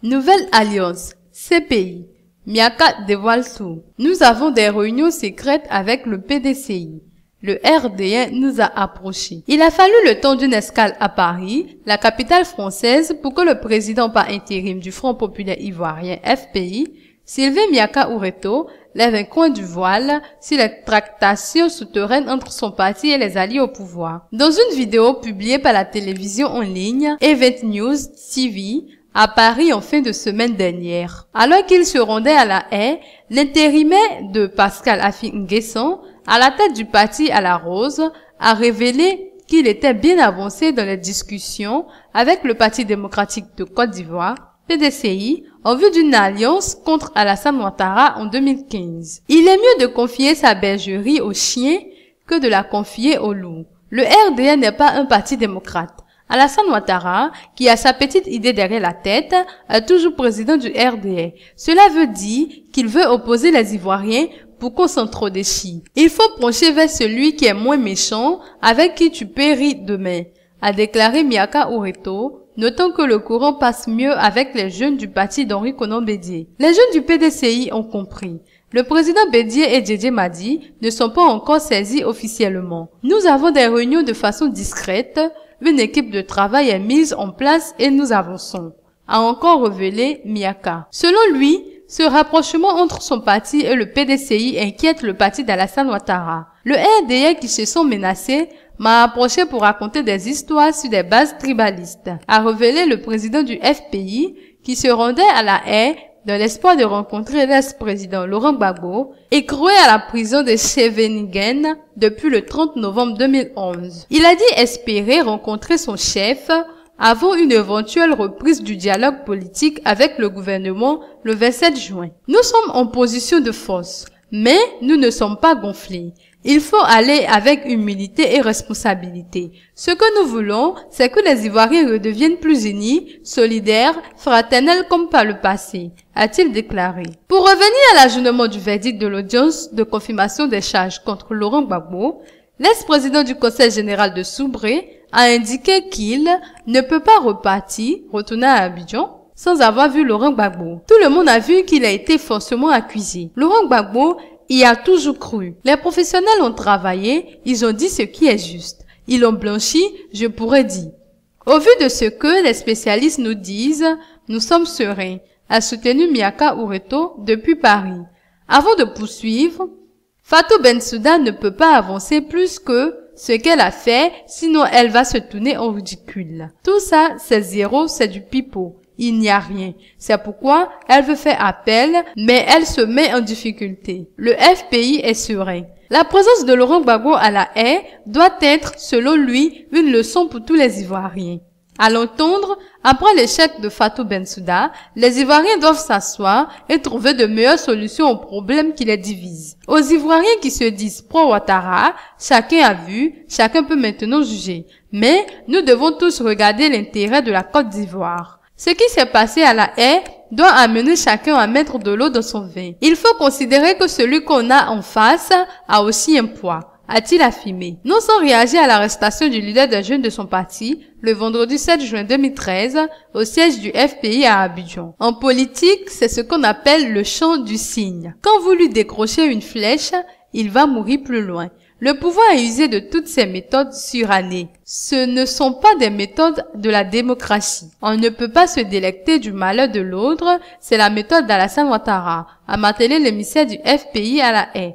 Nouvelle alliance, CPI. Miaka dévoile tout. Nous avons des réunions secrètes avec le PDCI. Le RDN nous a approchés. Il a fallu le temps d'une escale à Paris, la capitale française, pour que le président par intérim du Front populaire ivoirien FPI, Sylvain Miaka Oureto, lève un coin du voile sur les tractations souterraines entre son parti et les alliés au pouvoir. Dans une vidéo publiée par la télévision en ligne Event News TV, à Paris en fin de semaine dernière. Alors qu'il se rendait à La Haye, l'intérimaire de Pascal Affi N'Guessan, à la tête du parti à la Rose, a révélé qu'il était bien avancé dans les discussions avec le Parti démocratique de Côte d'Ivoire, PDCI, en vue d'une alliance contre Alassane Ouattara en 2015. Il est mieux de confier sa bergerie aux chiens que de la confier aux loups. Le RDN n'est pas un parti démocrate. Alassane Ouattara, qui a sa petite idée derrière la tête, est toujours président du RDN. Cela veut dire qu'il veut opposer les Ivoiriens pour qu'on s'en trop déchire. Il faut pencher vers celui qui est moins méchant, avec qui tu péris demain, a déclaré Miaka Oureto, notant que le courant passe mieux avec les jeunes du parti d'Henri Konan Bédié. Les jeunes du PDCI ont compris. Le président Bédié et Djedje Madi ne sont pas encore saisis officiellement. Nous avons des réunions de façon discrète. Une équipe de travail est mise en place et nous avançons, a encore révélé Miaka. Selon lui, ce rapprochement entre son parti et le PDCI inquiète le parti d'Alassane Ouattara. Le RDN qui se sent menacé m'a approché pour raconter des histoires sur des bases tribalistes, a révélé le président du FPI qui se rendait à La Haye dans l'espoir de rencontrer l'ex-président Laurent Gbagbo, écroué à la prison de Scheveningen depuis le 30 novembre 2011. Il a dit espérer rencontrer son chef avant une éventuelle reprise du dialogue politique avec le gouvernement le 27 juin. Nous sommes en position de force, mais nous ne sommes pas gonflés. Il faut aller avec humilité et responsabilité. Ce que nous voulons, c'est que les Ivoiriens redeviennent plus unis, solidaires, fraternels comme par le passé, a-t-il déclaré. Pour revenir à l'ajournement du verdict de l'audience de confirmation des charges contre Laurent Gbagbo, l'ex-président du Conseil général de Soubré a indiqué qu'il ne peut pas retourner à Abidjan, sans avoir vu Laurent Gbagbo. Tout le monde a vu qu'il a été forcément accusé. Laurent Gbagbo y a toujours cru. Les professionnels ont travaillé, ils ont dit ce qui est juste. Ils l'ont blanchi, je pourrais dire. Au vu de ce que les spécialistes nous disent, nous sommes sereins, a soutenu Miaka Oureto depuis Paris. Avant de poursuivre, Fatou Bensouda ne peut pas avancer plus que ce qu'elle a fait, sinon elle va se tourner en ridicule. Tout ça, c'est zéro, c'est du pipeau. Il n'y a rien. C'est pourquoi elle veut faire appel, mais elle se met en difficulté. Le FPI est serein. La présence de Laurent Gbagbo à La Haye doit être, selon lui, une leçon pour tous les Ivoiriens. À l'entendre, après l'échec de Fatou Bensouda, les Ivoiriens doivent s'asseoir et trouver de meilleures solutions aux problèmes qui les divisent. Aux Ivoiriens qui se disent pro-Ouattara, chacun a vu, chacun peut maintenant juger. Mais nous devons tous regarder l'intérêt de la Côte d'Ivoire. Ce qui s'est passé à La Haye doit amener chacun à mettre de l'eau dans son vin. Il faut considérer que celui qu'on a en face a aussi un poids, a-t-il affirmé. Non sans réagir à l'arrestation du leader des jeunes de son parti, le vendredi 7 juin 2013, au siège du FPI à Abidjan. En politique, c'est ce qu'on appelle le chant du cygne. Quand vous lui décrochez une flèche, il va mourir plus loin. Le pouvoir a usé de toutes ces méthodes surannées. Ce ne sont pas des méthodes de la démocratie. On ne peut pas se délecter du malheur de l'autre, c'est la méthode d'Alassane Ouattara, a martelé l'émissaire du FPI à La Haye.